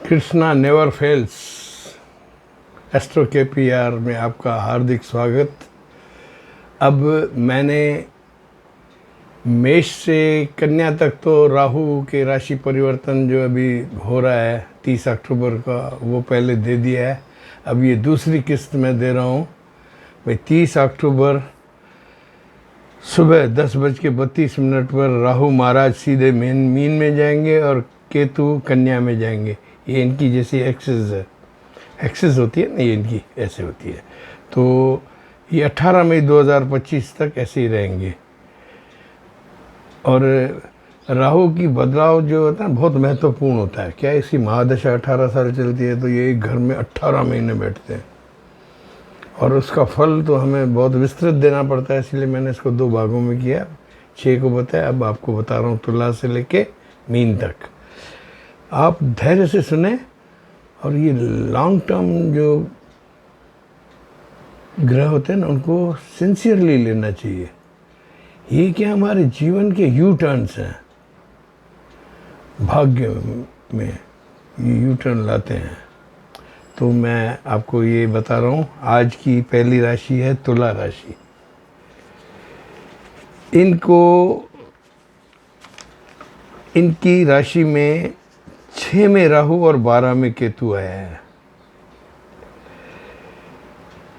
Krishna never fails astro KPR में आपका हार्दिक स्वागत। अब मैंने मेष से कन्या तक तो राहु के राशि परिवर्तन जो अभी हो रहा है 30 अक्टूबर का वो पहले दे दिया है। अब ये दूसरी किस्त में दे रहा हूँ भाई। 30 अक्टूबर सुबह 10:32 पर राहु महाराज सीधे मीन में जाएंगे और केतु कन्या में जाएंगे। ये इनकी जैसी एक्सेस है, एक्सेस होती है ना, ये इनकी ऐसे होती है। तो ये 18 मई 2025 तक ऐसे ही रहेंगे। और राहु की बदलाव जो होता है बहुत महत्वपूर्ण होता है। क्या इसकी महादशा 18 साल चलती है तो ये एक घर में 18 महीने बैठते हैं और उसका फल तो हमें बहुत विस्तृत देना पड़ता है। इसलिए मैंने इसको 2 भागों में किया, 6 को बताया। अब आपको बता रहा हूँ तुला से लेके मीन तक। आप धैर्य से सुने और ये लॉन्ग टर्म जो ग्रह होते हैं ना उनको सिंसियरली लेना चाहिए। ये क्या हमारे जीवन के यू टर्न्स हैं, भाग्य में ये यू टर्न लाते हैं। तो मैं आपको ये बता रहा हूँ। आज की पहली राशि है तुला राशि। इनकी राशि में 6 में राहु और 12 में केतु आया है।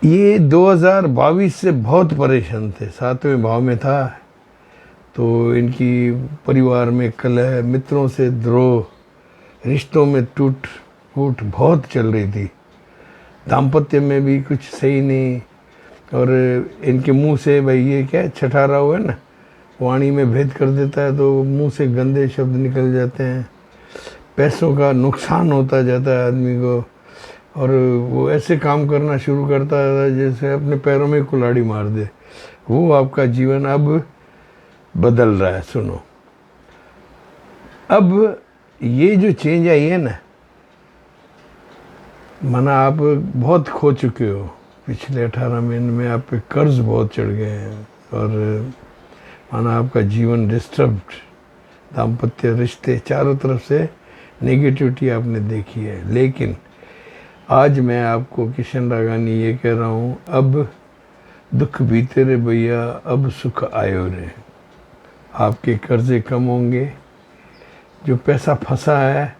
ये 2022 से बहुत परेशान थे, 7वें भाव में था। तो इनकी परिवार में कलह, मित्रों से द्रोह, रिश्तों में टूट फूट बहुत चल रही थी। दाम्पत्य में भी कुछ सही नहीं। और इनके मुंह से भाई ये क्या छठा राहु है ना, वाणी में भेद कर देता है तो मुंह से गंदे शब्द निकल जाते हैं। पैसों का नुकसान होता जाता है आदमी को और वो ऐसे काम करना शुरू करता है जैसे अपने पैरों में कुल्हाड़ी मार दे। वो आपका जीवन अब बदल रहा है। सुनो, अब ये जो चेंज आई है ना, माना आप बहुत खो चुके हो। पिछले 18 महीने में आप पे कर्ज बहुत चढ़ गए हैं और माना आपका जीवन डिस्टर्ब्ड, दाम्पत्य रिश्ते, चारों तरफ से नेगेटिविटी आपने देखी है। लेकिन आज मैं आपको किशन रागानी ये कह रहा हूँ, अब दुख बीते रे भैया, अब सुख आयो रे। आपके कर्जे कम होंगे, जो पैसा फंसा है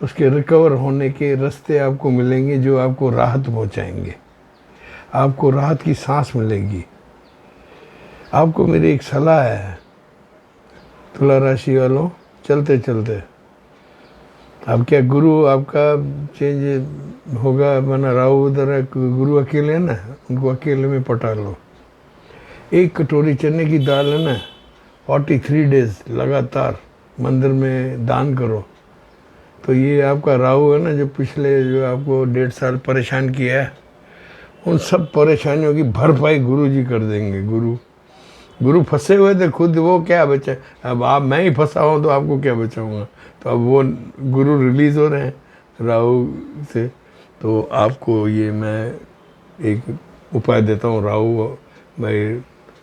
उसके रिकवर होने के रास्ते आपको मिलेंगे जो आपको राहत पहुँचाएंगे। आपको राहत की सांस मिलेगी। आपको मेरी एक सलाह है तुला राशि वालों, चलते चलते अब क्या गुरु आपका चेंज होगा। माना राहु उधर है, गुरु अकेले है ना, उनको अकेले में पटा लो। 1 कटोरी चने की दाल है ना, 43 डेज लगातार मंदिर में दान करो। तो ये आपका राहु है ना, जो पिछले जो आपको 1.5 साल परेशान किया है, उन सब परेशानियों की भरपाई गुरु जी कर देंगे। गुरु फंसे हुए थे खुद, वो क्या बचा। अब आप मैं ही फंसा हूँ तो आपको क्या बचाऊँगा। तो अब वो गुरु रिलीज़ हो रहे हैं राहु से। तो आपको ये मैं एक उपाय देता हूँ राहु भाई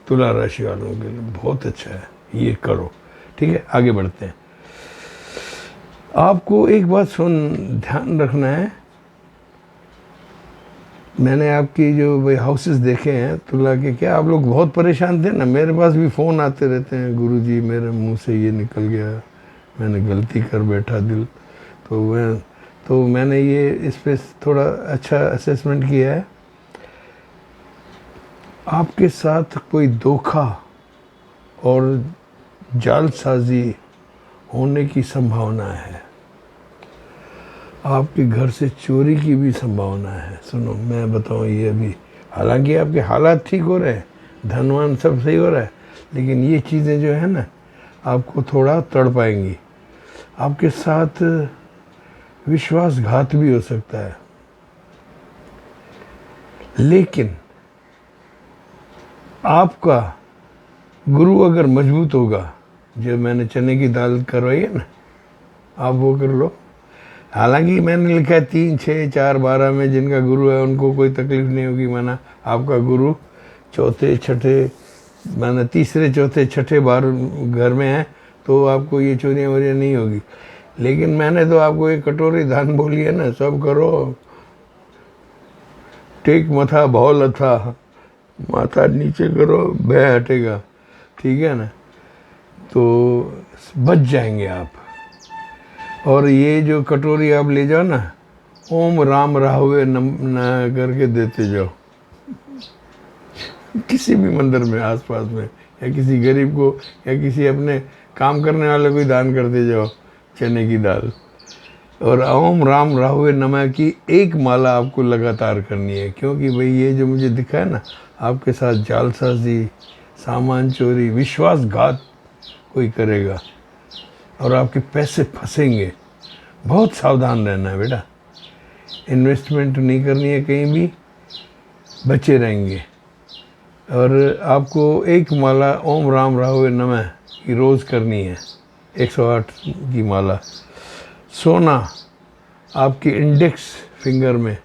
तुला राशि वालों के लिए बहुत अच्छा है, ये करो। ठीक है, आगे बढ़ते हैं। आपको एक बात ध्यान रखना है। मैंने आपकी जो भाई हाउसेस देखे हैं तुला के, क्या आप लोग बहुत परेशान थे ना। मेरे पास भी फ़ोन आते रहते हैं, गुरुजी मेरे मुंह से ये निकल गया, मैंने गलती कर बैठा दिल। तो मैंने ये इस पर थोड़ा अच्छा असेसमेंट किया है। आपके साथ कोई धोखा और जालसाजी होने की संभावना है। आपके घर से चोरी की भी संभावना है। सुनो मैं बताऊं, ये अभी हालांकि आपके हालात ठीक हो रहे हैं, धनवान सब सही हो रहा है, लेकिन ये चीज़ें जो है ना आपको थोड़ा तड़पाएंगी। आपके साथ विश्वासघात भी हो सकता है। लेकिन आपका गुरु अगर मजबूत होगा, जो मैंने चने की दाल करवाई है ना, आप वो कर लो। हालांकि मैंने लिखा है 3, 6, 4, 12 में जिनका गुरु है उनको कोई तकलीफ नहीं होगी। माना आपका गुरु चौथे छठे, माना तीसरे चौथे छठे बार घर में है तो आपको ये चोरियाँ वोरियाँ नहीं होगी। लेकिन मैंने तो आपको एक कटोरी धान बोली है ना, सब करो टेक मथा भौल लथा, माथा नीचे करो भय हटेगा, ठीक है ना। तो बच जाएंगे आप। और ये जो कटोरी आप ले जाओ ना, ओम राम राहुए न करके देते जाओ किसी भी मंदिर में आसपास में, या किसी गरीब को या किसी अपने काम करने वाले को ही दान करते जाओ चने की दाल। और ओम राम राहुए नमः की एक माला आपको लगातार करनी है, क्योंकि भाई ये जो मुझे दिखा है ना, आपके साथ जालसाजी, सामान चोरी, विश्वासघात कोई करेगा और आपके पैसे फंसेंगे। बहुत सावधान रहना है बेटा, इन्वेस्टमेंट नहीं करनी है कहीं भी, बचे रहेंगे। और आपको एक माला ओम राम राहुए नमः की रोज़ करनी है, 108 की माला। सोना आपकी इंडेक्स फिंगर में,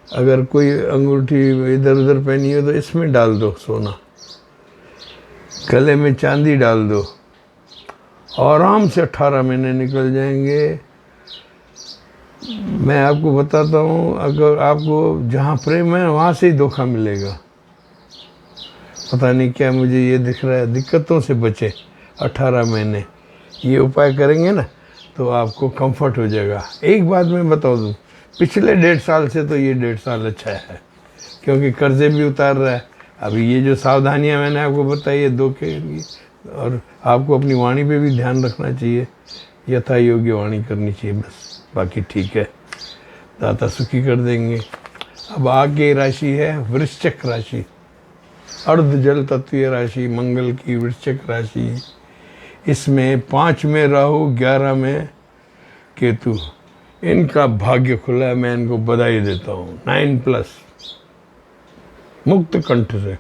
अगर कोई अंगूठी इधर उधर पहनी हो तो इसमें डाल दो सोना, गले में चांदी डाल दो, आराम से 18 महीने निकल जाएंगे। मैं आपको बताता हूँ, अगर आपको जहाँ प्रेम है वहाँ से ही धोखा मिलेगा। पता नहीं क्या मुझे ये दिख रहा है, दिक्कतों से बचे 18 महीने, ये उपाय करेंगे ना तो आपको कंफर्ट हो जाएगा। एक बात मैं बता दूँ, पिछले 1.5 साल से तो ये 1.5 साल अच्छा है, क्योंकि कर्जे भी उतार रहा है। अभी ये जो सावधानियां मैंने आपको बताई है दो के लिए, और आपको अपनी वाणी पे भी ध्यान रखना चाहिए, यथा योग्य वाणी करनी चाहिए, बस बाकी ठीक है, दाता सुखी कर देंगे। अब आगे राशि है वृश्चिक राशि, अर्ध जल तत्वीय राशि, मंगल की वृश्चिक राशि। इसमें 5 में राहु, 11 में केतु, इनका भाग्य खुला है, मैं इनको बधाई देता हूँ। 9+ मुक्त कंठ से।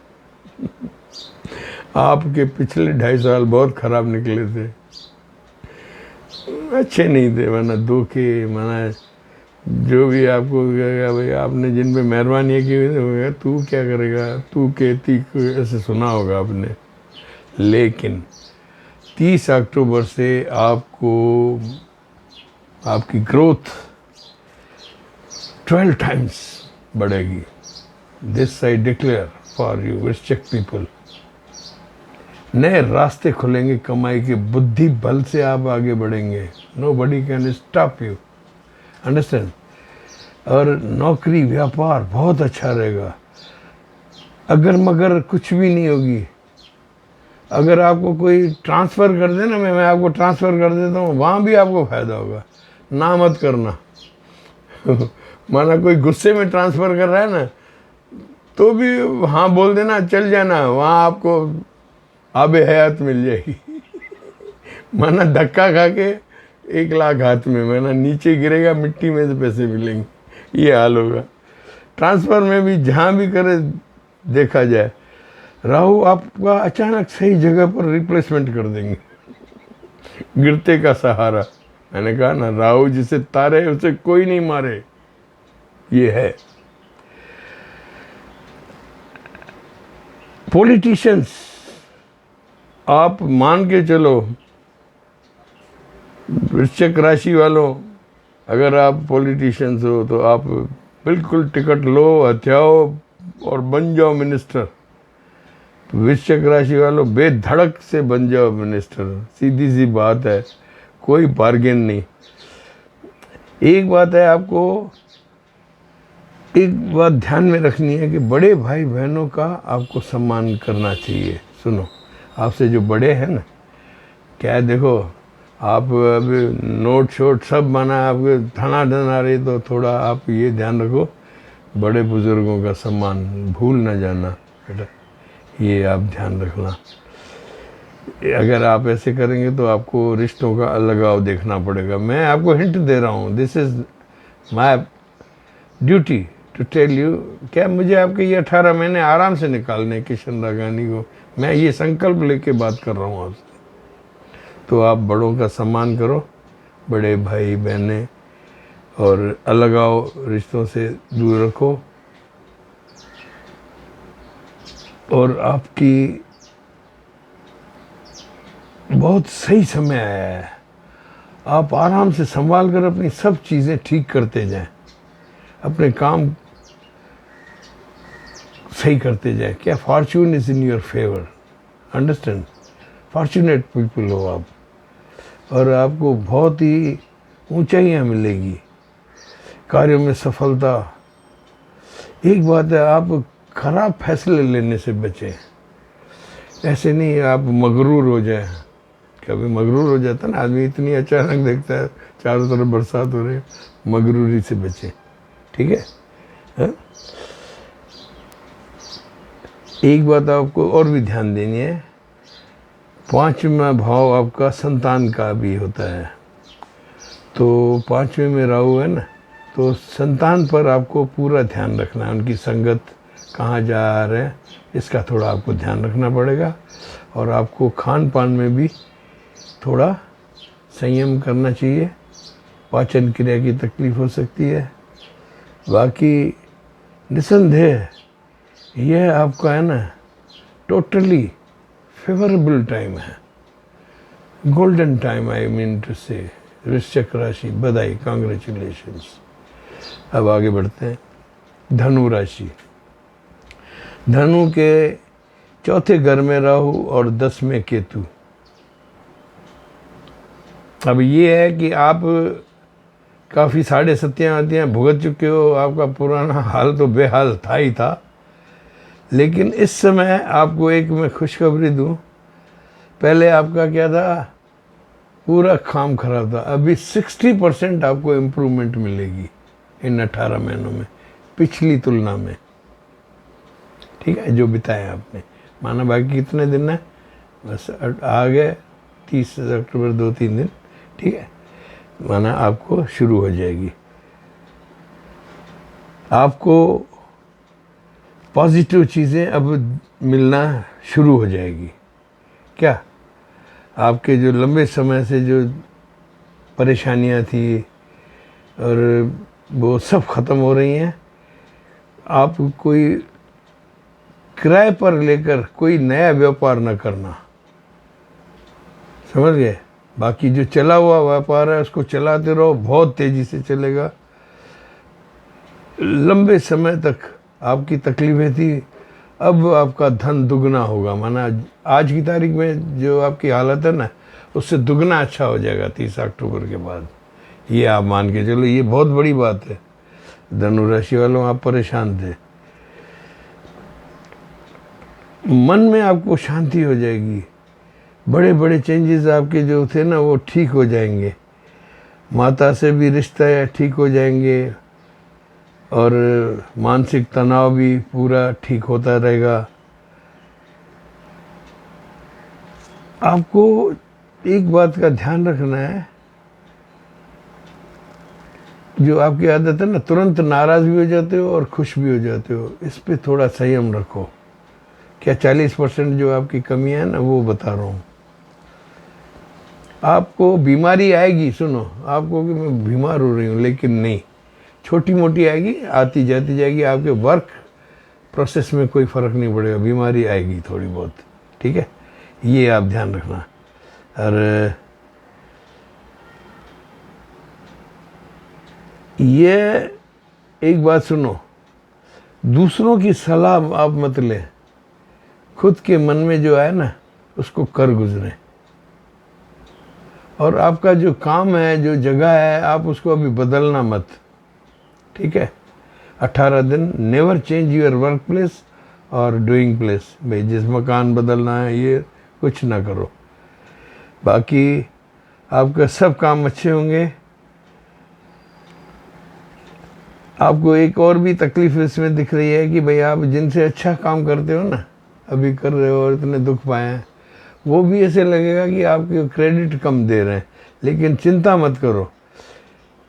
आपके पिछले 2.5 साल बहुत खराब निकले थे, अच्छे नहीं थे, माना धोखे, माना जो भी आपको कहेगा भाई आपने जिन पे मेहरबानी की हुई, तू क्या करेगा, तू कहती, ऐसे सुना होगा आपने। लेकिन 30 अक्टूबर से आपको आपकी ग्रोथ 12 टाइम्स बढ़ेगी। This I declare for you वृश्चिक पीपल। नए रास्ते खुलेंगे कमाई के, बुद्धि बल से आप आगे बढ़ेंगे। Nobody can stop you, understand. और नौकरी व्यापार बहुत अच्छा रहेगा, अगर मगर कुछ भी नहीं होगी। अगर आपको कोई ट्रांसफ़र कर दे ना, मैं आपको ट्रांसफ़र कर देता हूँ, वहाँ भी आपको फ़ायदा होगा, ना मत करना माना कोई गुस्से में ट्रांसफ़र कर रहा है ना, तो भी हाँ बोल देना, चल जाना, वहाँ आपको आबे हयात मिल जाएगी माना धक्का खा के 1 लाख हाथ में, माना नीचे गिरेगा मिट्टी में से पैसे मिलेंगे, ये हाल होगा। ट्रांसफ़र में भी जहाँ भी करे देखा जाए, राहु आपका अचानक सही जगह पर रिप्लेसमेंट कर देंगे गिरते का सहारा। मैंने कहा ना, राहु जिसे तारे उसे कोई नहीं मारे, ये है। पॉलिटिशियंस, आप मान के चलो, वृश्चिक राशि वालों, अगर आप पॉलिटिशियंस हो तो आप बिल्कुल टिकट लो, हथियाओ और बन जाओ मिनिस्टर। वृश्चिक राशि वालों बेधड़क से बन जाओ मिनिस्टर, सीधी सी बात है, कोई बार्गेन नहीं। एक बात है, आपको एक बात ध्यान में रखनी है कि बड़े भाई बहनों का आपको सम्मान करना चाहिए। सुनो, आपसे जो बड़े हैं ना, क्या है, देखो आप अभी नोट शोट सब माना आपके थाना आ रही, तो थोड़ा आप ये ध्यान रखो, बड़े बुजुर्गों का सम्मान भूल ना जाना बेटा, ये आप ध्यान रखना। अगर आप ऐसे करेंगे तो आपको रिश्तों का अलगाव देखना पड़ेगा। मैं आपको हिंट दे रहा हूँ, this is my duty to tell you. क्या मुझे आपके ये 18 महीने आराम से निकालने किशन रागानी को, मैं ये संकल्प लेके बात कर रहा हूँ आपसे। तो आप बड़ों का सम्मान करो, बड़े भाई बहनें, और अलगाव रिश्तों से दूर रखो। और आपकी बहुत सही समय आया है, आप आराम से संभाल कर अपनी सब चीज़ें ठीक करते जाएं, अपने काम सही करते जाएं। क्या Fortune is in your favour, understand. Fortunate people हो आप, और आपको बहुत ही ऊंचाइयां मिलेगी, कार्यों में सफलता। एक बात है, आप खराब फैसले लेने से बचें। ऐसे नहीं आप मगरूर हो जाए, कभी मगरूर हो जाता ना आदमी, इतनी अचानक देखता है चारों तरफ बरसात हो रही है, मगरूरी से बचें, ठीक है। हा? एक बात आपको और भी ध्यान देनी है, 5वां भाव आपका संतान का भी होता है, तो 5वें में राहु है ना, तो संतान पर आपको पूरा ध्यान रखना है। उनकी संगत कहाँ जा रहे हैं इसका थोड़ा आपको ध्यान रखना पड़ेगा, और आपको खान पान में भी थोड़ा संयम करना चाहिए, पाचन क्रिया की तकलीफ हो सकती है। बाकी निसंदेह यह आपका है ना टोटली फेवरेबल टाइम है, golden time, I mean to say. वृश्चिक राशि, बधाई, कांग्रेचुलेशंस। अब आगे बढ़ते हैं, धनु राशि। धनु के चौथे घर में राहु और 10 में केतु। अब ये है कि आप काफ़ी साढ़े सत्यावतियाँ भुगत चुके हो, आपका पुराना हाल तो बेहाल था ही था, लेकिन इस समय आपको एक मैं खुशखबरी दूं, पहले आपका क्या था, पूरा काम खराब था, अभी 60% आपको इम्प्रूवमेंट मिलेगी इन 18 महीनों में पिछली तुलना में, ठीक है, जो बिताए आपने। माना बाकी कितने दिन है, बस आ गए 30 अक्टूबर, 2-3 दिन, ठीक है, माना आपको शुरू हो जाएगी। आपको पॉजिटिव चीज़ें अब मिलना शुरू हो जाएगी। क्या आपके जो लंबे समय से जो परेशानियां थी और वो सब ख़त्म हो रही हैं। आप कोई किराए पर लेकर कोई नया व्यापार न करना, समझ गए। बाकी जो चला हुआ व्यापार है उसको चलाते रहो, बहुत तेज़ी से चलेगा। लंबे समय तक आपकी तकलीफ़ें थी, अब आपका धन दुगना होगा। माना आज की तारीख में जो आपकी हालत है ना, उससे दुगना अच्छा हो जाएगा 30 अक्टूबर के बाद। ये आप मान के चलो, ये बहुत बड़ी बात है। धनु राशि वालों, आप परेशान थे, मन में आपको शांति हो जाएगी। बड़े बड़े चेंजेस आपके जो थे ना वो ठीक हो जाएंगे। माता से भी रिश्ता ठीक हो जाएंगे और मानसिक तनाव भी पूरा ठीक होता रहेगा। आपको एक बात का ध्यान रखना है, जो आपकी आदत है ना, तुरंत नाराज़ भी हो जाते हो और खुश भी हो जाते हो, इस पे थोड़ा संयम रखो। क्या 40% जो आपकी कमी है ना वो बता रहा हूँ। आपको बीमारी आएगी, सुनो, आपको कि मैं बीमार हो रही हूँ, लेकिन नहीं, छोटी मोटी आएगी, आती जाती जाएगी। आपके वर्क प्रोसेस में कोई फ़र्क नहीं पड़ेगा, बीमारी आएगी थोड़ी बहुत, ठीक है, ये आप ध्यान रखना। और ये एक बात सुनो, दूसरों की सलाह आप मत लें, खुद के मन में जो है ना उसको कर गुजरें। और आपका जो काम है, जो जगह है, आप उसको अभी बदलना मत, ठीक है। 18 दिन never change your work place और डूइंग प्लेस। भाई जिस मकान बदलना है ये कुछ ना करो, बाकी आपका सब काम अच्छे होंगे। आपको एक और भी तकलीफ इसमें दिख रही है कि भाई आप जिनसे अच्छा काम करते हो ना, अभी कर रहे हो और इतने दुख पाए हैं, वो भी ऐसे लगेगा कि आपके क्रेडिट कम दे रहे हैं। लेकिन चिंता मत करो,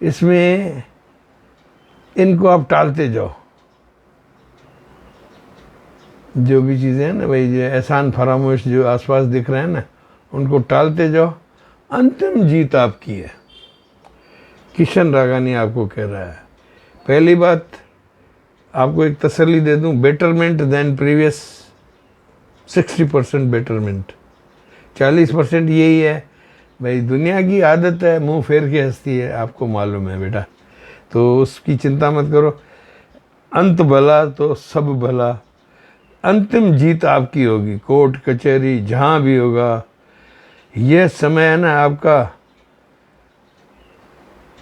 इसमें इनको आप टालते जाओ। जो भी चीज़ें हैं ना भाई, जो एहसान फरामोश जो आसपास दिख रहे हैं ना, उनको टालते जाओ। अंतिम जीत आपकी है, किशन रागानी आपको कह रहा है। पहली बात आपको एक तसल्ली दे दूं, बेटरमेंट देन प्रीवियस 60% बेटरमेंट, 40% यही है भाई दुनिया की आदत है, मुंह फेर के हंसती है, आपको मालूम है बेटा, तो उसकी चिंता मत करो। अंत भला तो सब भला, अंतिम जीत आपकी होगी, कोर्ट कचहरी जहाँ भी होगा। यह समय है ना आपका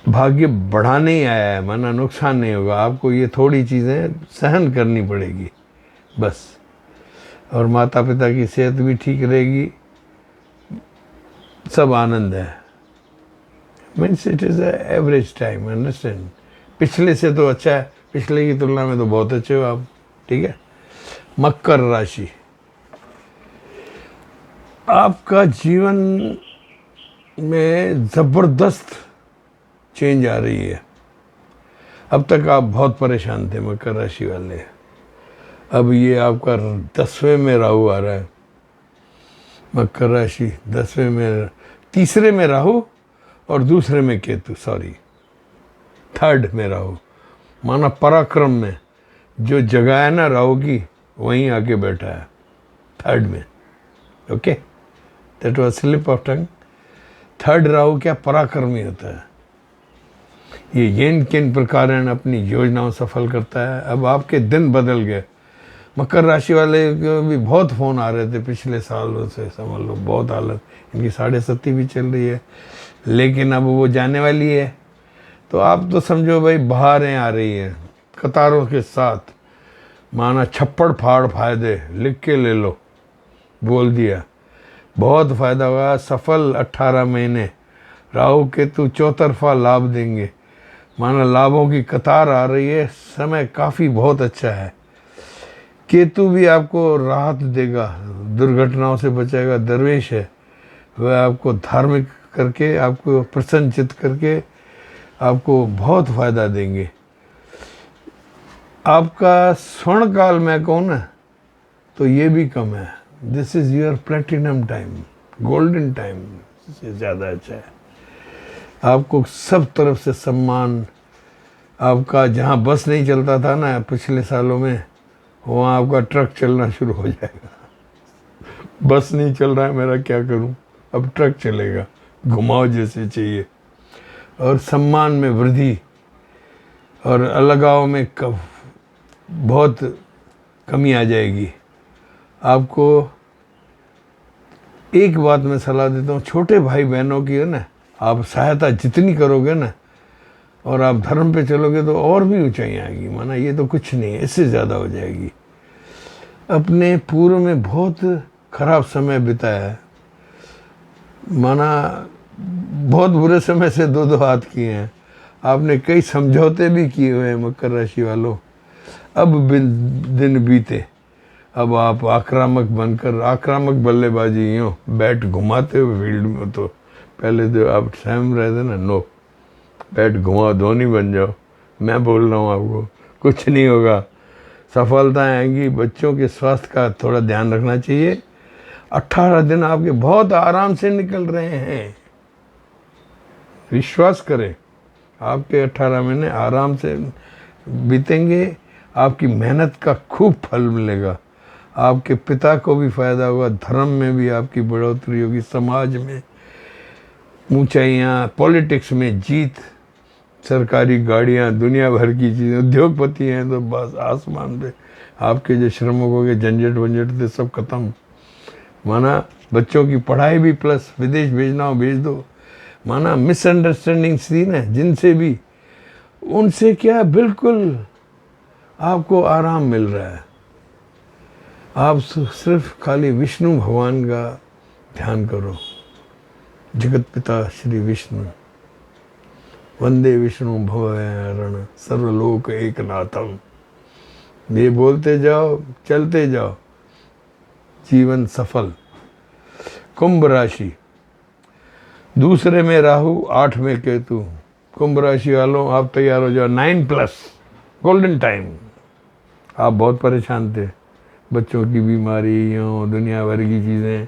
भाग्य बढ़ाने ही आया है, माना नुकसान नहीं होगा आपको, ये थोड़ी चीज़ें सहन करनी पड़ेगी बस। और माता पिता की सेहत भी ठीक रहेगी, सब आनंद है। Means it is average time, understand. पिछले से तो अच्छा है, पिछले की तुलना में तो बहुत अच्छे हो आप, ठीक है। मकर राशि, आपका जीवन में ज़बरदस्त चेंज आ रही है। अब तक आप बहुत परेशान थे मकर राशि वाले, अब ये आपका 10वें में राहु आ रहा है। मकर राशि 10वें में, तीसरे में राहु और दूसरे में केतु, सॉरी थर्ड में राहु, माना पराक्रम में जो जगह है ना राहु की, वहीं आके बैठा है थर्ड में। Okay, that was slip of tongue. Third Rahu क्या पराक्रमी होता है, ये किन प्रकार अपनी योजनाओं सफल करता है। अब आपके दिन बदल गए। मकर राशि वाले को भी बहुत फ़ोन आ रहे थे पिछले सालों से, समझ लो बहुत हालत इनकी 7.5 भी चल रही है, लेकिन अब वो जाने वाली है। तो आप तो समझो भाई बहारें आ रही हैं कतारों के साथ, माना छप्पड़ फाड़ फायदे, लिख के ले लो, बोल दिया, बहुत फ़ायदा होगा। सफल 18 महीने, राहु केतु चौतरफा लाभ देंगे, माना लाभों की कतार आ रही है, समय काफ़ी बहुत अच्छा है। केतु भी आपको राहत देगा, दुर्घटनाओं से बचाएगा, दरवेश है वह आपको धार्मिक करके, आपको प्रसन्नचित करके आपको बहुत फ़ायदा देंगे। आपका स्वर्ण काल में कहूँ ना तो ये भी कम है, this is your platinum time, golden time से ज़्यादा अच्छा है। आपको सब तरफ से सम्मान, आपका जहाँ बस नहीं चलता था ना पिछले सालों में, वहाँ आपका ट्रक चलना शुरू हो जाएगा। बस नहीं चल रहा है, मेरा क्या करूँ, अब ट्रक चलेगा, घुमाओ जैसे चाहिए। और सम्मान में वृद्धि और अलगाव में बहुत कमी आ जाएगी। आपको एक बात मैं सलाह देता हूँ, छोटे भाई बहनों की है ना, आप सहायता जितनी करोगे ना और आप धर्म पे चलोगे तो और भी ऊंचाई आएगी, माना ये तो कुछ नहीं है, इससे ज़्यादा हो जाएगी। अपने पूर्व में बहुत खराब समय बिताया है, माना बहुत बुरे समय से दो हाथ किए हैं आपने, कई समझौते भी किए हुए हैं मकर राशि वालों। अब दिन बीते, अब आप आक्रामक बनकर, आक्रामक बल्लेबाजी, यूँ बैट घुमाते हुए फील्ड में, तो पहले जो आप सहम रहे थे ना, नो बैट घुमाओ, धोनी बन जाओ। मैं बोल रहा हूँ आपको कुछ नहीं होगा, सफलता आएंगी। बच्चों के स्वास्थ्य का थोड़ा ध्यान रखना चाहिए। 18 दिन आपके बहुत आराम से निकल रहे हैं, विश्वास करें, आपके 18 महीने आराम से बीतेंगे। आपकी मेहनत का खूब फल मिलेगा, आपके पिता को भी फायदा होगा, धर्म में भी आपकी बढ़ोतरी होगी, समाज में ऊंचाइयाँ, पॉलिटिक्स में जीत, सरकारी गाड़ियाँ, दुनिया भर की चीज़ें, उद्योगपति हैं तो बस आसमान पे। आपके जो श्रमिकों के झंझट वंझट थे सब खत्म, माना बच्चों की पढ़ाई भी प्लस, विदेश भेजना हो भेज दो, माना मिसअंडरस्टैंडिंग्स थी ना जिनसे भी, उनसे क्या बिल्कुल आपको आराम मिल रहा है। आप सिर्फ खाली विष्णु भगवान का ध्यान करो, जगत पिता श्री विष्णु, वंदे विष्णु भवहरण सर्वलोक एकनाथम, ये बोलते जाओ, चलते जाओ, जीवन सफल। कुंभ राशि, दूसरे में राहु, 8 में केतु। कुंभ राशि वालों आप तैयार हो जाओ, 9+ गोल्डन टाइम। आप बहुत परेशान थे, बच्चों की बीमारियों, दुनिया भर की चीज़ें,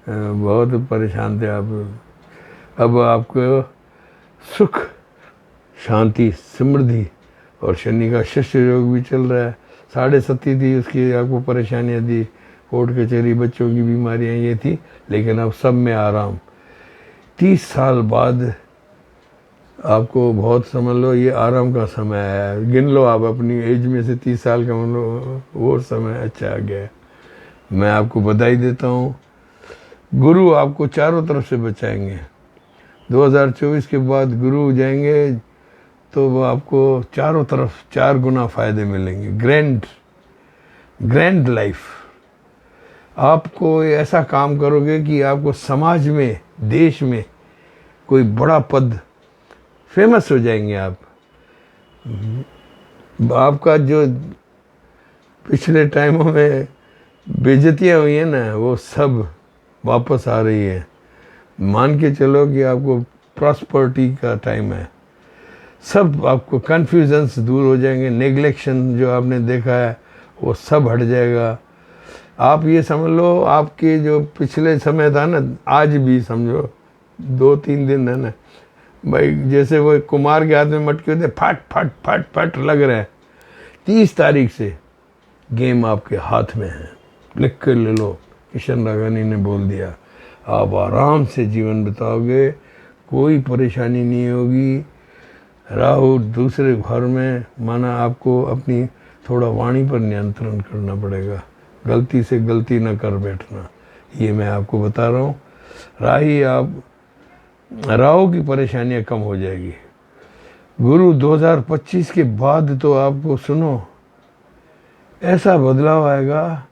बहुत परेशान थे आप। अब आपको सुख, शांति, समृद्धि, और शनि का शिष्य योग भी चल रहा है। 7.5 थी उसकी आपको परेशानियाँ दी, कोर्ट कचहरी, बच्चों की बीमारियाँ ये थी, लेकिन अब सब में आराम। 30 साल बाद आपको बहुत समझ लो ये आराम का समय है। गिन लो आप अपनी एज में से 30 साल का, मतलब वो समय अच्छा आ गया है। मैं आपको बधाई देता हूँ। गुरु आपको चारों तरफ से बचाएंगे। 2024 के बाद गुरु जाएंगे तो वो आपको चारों तरफ 4 गुना फायदे मिलेंगे। Grand life. आपको ऐसा काम करोगे कि आपको समाज में, देश में कोई बड़ा पद, फेमस हो जाएंगे आप। आपका जो पिछले टाइमों में बेइज्जतियाँ हुई है ना, वो सब वापस आ रही है। मान के चलो कि आपको प्रॉस्पर्टी का टाइम है। सब आपको कन्फ्यूजन्स दूर हो जाएंगे। नेग्लेक्शन जो आपने देखा है वो सब हट जाएगा। आप ये समझ लो, आपके जो पिछले समय था ना, आज भी समझो 2-3 दिन है ना भाई, जैसे वो कुमार के हाथ में मटके होते, फट फट फट फट लग रहे हैं। 30 तारीख से गेम आपके हाथ में है। लिख कर ले लो। किशन राघानी ने बोल दिया। आप आराम से जीवन बिताओगे, कोई परेशानी नहीं होगी। राहु दूसरे घर में, माना आपको अपनी थोड़ा वाणी पर नियंत्रण करना पड़ेगा। गलती से गलती न कर बैठना, ये मैं आपको बता रहा हूँ। राहु की परेशानियाँ कम हो जाएगी। गुरु 2025 के बाद तो आपको सुनो ऐसा बदलाव आएगा।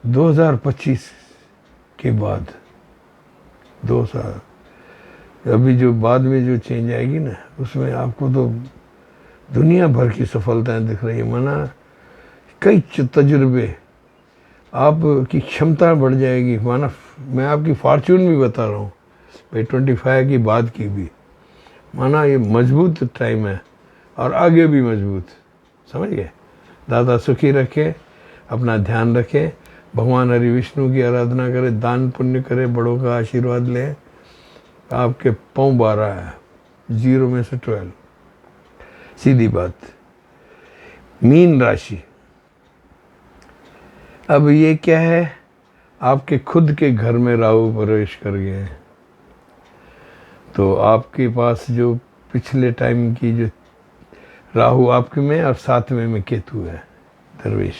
2025 के बाद 2 साल, अभी जो बाद में जो चेंज आएगी ना, उसमें आपको तो दुनिया भर की सफलताएं दिख रही है। माना कई तजुर्बे, आपकी क्षमता बढ़ जाएगी। माना मैं आपकी फॉर्चून भी बता रहा हूँ भाई, 25 की बाद की भी। माना ये मजबूत टाइम है और आगे भी मजबूत, समझ गए। दादा सुखी रखे, अपना ध्यान रखें, भगवान हरि विष्णु की आराधना करें, दान पुण्य करें, बड़ों का आशीर्वाद लें। आपके पाँव 12 है, 0 में से 12, सीधी बात। मीन राशि, अब ये क्या है, आपके खुद के घर में राहु प्रवेश कर गए हैं। तो आपके पास जो पिछले टाइम की जो राहु आपके में और 7वें में केतु है, दरवेश,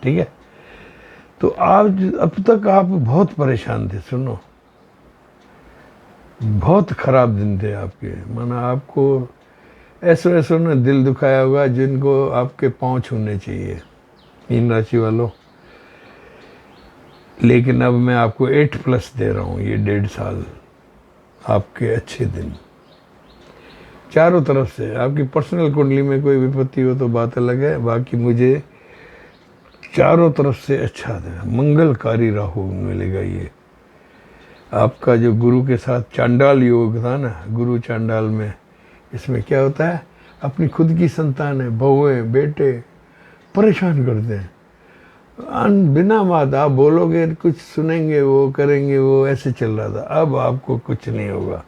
ठीक है। तो आज अब तक आप बहुत परेशान थे। सुनो, बहुत खराब दिन थे आपके। माना आपको ऐसो ने दिल दुखाया होगा जिनको आपके पाँव छूने चाहिए, मीन राशि वालों। लेकिन अब मैं आपको 8+ दे रहा हूँ। ये 1.5 साल आपके अच्छे दिन चारों तरफ से। आपकी पर्सनल कुंडली में कोई विपत्ति हो तो बात अलग है, बाकी मुझे चारों तरफ से अच्छा है। मंगलकारी राहु मिलेगा। ये आपका जो गुरु के साथ चांडाल योग था ना, गुरु चांडाल में, इसमें क्या होता है, अपनी खुद की संतान है, बहुएं बेटे परेशान करते हैं। बिना बात आप बोलोगे कुछ सुनेंगे, वो करेंगे, वो ऐसे चल रहा था। अब आपको कुछ नहीं होगा।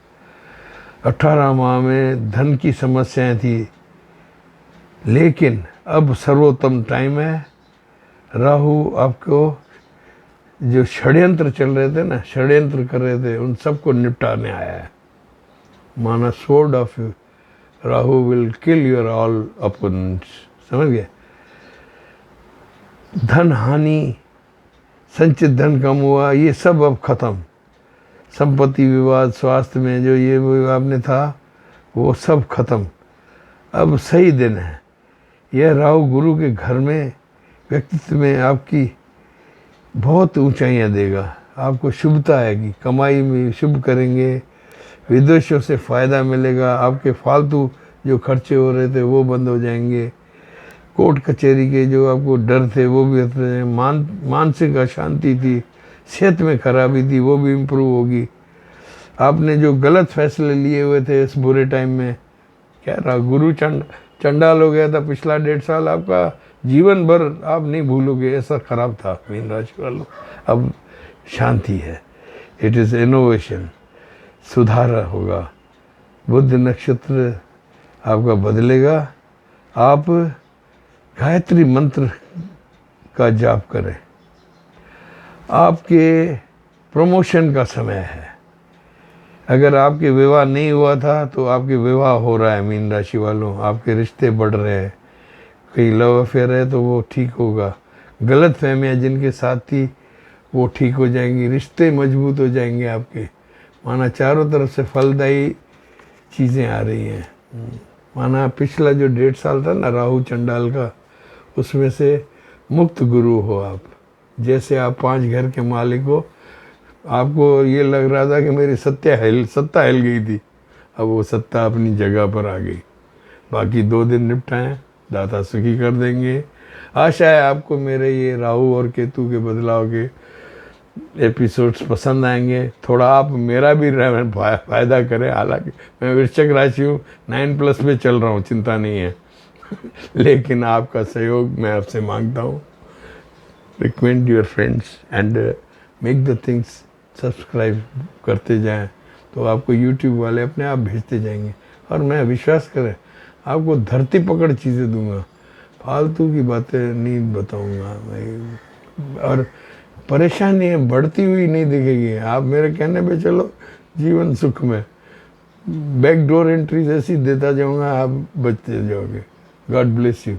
18 माह में धन की समस्याएं थी, लेकिन अब सर्वोत्तम टाइम है। राहु आपको जो षड्यंत्र चल रहे थे ना, षड्यंत्र कर रहे थे, उन सबको निपटाने आया है। माना sword of Rahu will kill your all opponents, समझ गए। धन हानि, संचित धन कम हुआ, ये सब अब खत्म। संपत्ति विवाद, स्वास्थ्य में जो ये वो आपने था, वो सब खत्म। अब सही दिन है। यह राहु गुरु के घर में, व्यक्तित्व में आपकी बहुत ऊंचाइयां देगा। आपको शुभता आएगी, कमाई में शुभ करेंगे, विदेशों से फ़ायदा मिलेगा। आपके फालतू जो खर्चे हो रहे थे वो बंद हो जाएंगे। कोर्ट कचहरी के जो आपको डर थे वो भी हट रहे हैं। मानसिक अशांति थी, सेहत में खराबी थी, वो भी इम्प्रूव होगी। आपने जो गलत फैसले लिए हुए थे इस बुरे टाइम में, क्या रहा, गुरु चंडाल हो गया था पिछला 1.5 साल। आपका जीवन भर आप नहीं भूलोगे, ऐसा खराब था मीन राशि वालों। अब शांति है, इट इज़ इनोवेशन, सुधार होगा। बुध नक्षत्र आपका बदलेगा। आप गायत्री मंत्र का जाप करें। आपके प्रमोशन का समय है। अगर आपके विवाह नहीं हुआ था तो आपके विवाह हो रहा है मीन राशि वालों, आपके रिश्ते बढ़ रहे हैं। कहीं लव अफेयर है तो वो ठीक होगा, गलत फहमियाँ जिनके साथ थी वो ठीक हो जाएंगी, रिश्ते मजबूत हो जाएंगे आपके। माना चारों तरफ से फलदायी चीज़ें आ रही हैं। माना पिछला जो 1.5 साल था ना राहु चंडाल का, उसमें से मुक्त गुरु हो आप। जैसे आप 5 घर के मालिक हो, आपको ये लग रहा था कि मेरी सत्ता हिल गई थी, अब वो सत्ता अपनी जगह पर आ गई। बाकी 2 दिन निपटाएं, दाता सुखी कर देंगे। आशा है आपको मेरे ये राहु और केतु के बदलाव के एपिसोड्स पसंद आएंगे। थोड़ा आप मेरा भी फायदा करें। हालांकि मैं वृश्चिक राशि हूँ, 9+ पे चल रहा हूँ, चिंता नहीं है लेकिन आपका सहयोग मैं आपसे मांगता हूँ। Recommend your friends and make the things, subscribe करते जाएं तो आपको यूट्यूब वाले अपने आप भेजते जाएंगे। और मैं विश्वास करें आपको धरती पकड़ चीज़ें दूंगा, फालतू की बातें नहीं बताऊंगा मैं। और परेशानी बढ़ती हुई नहीं दिखेगी, आप मेरे कहने पे चलो, जीवन सुख में बैकडोर एंट्रीज ऐसी देता जाऊंगा, आप बचते जाओगे। God bless you.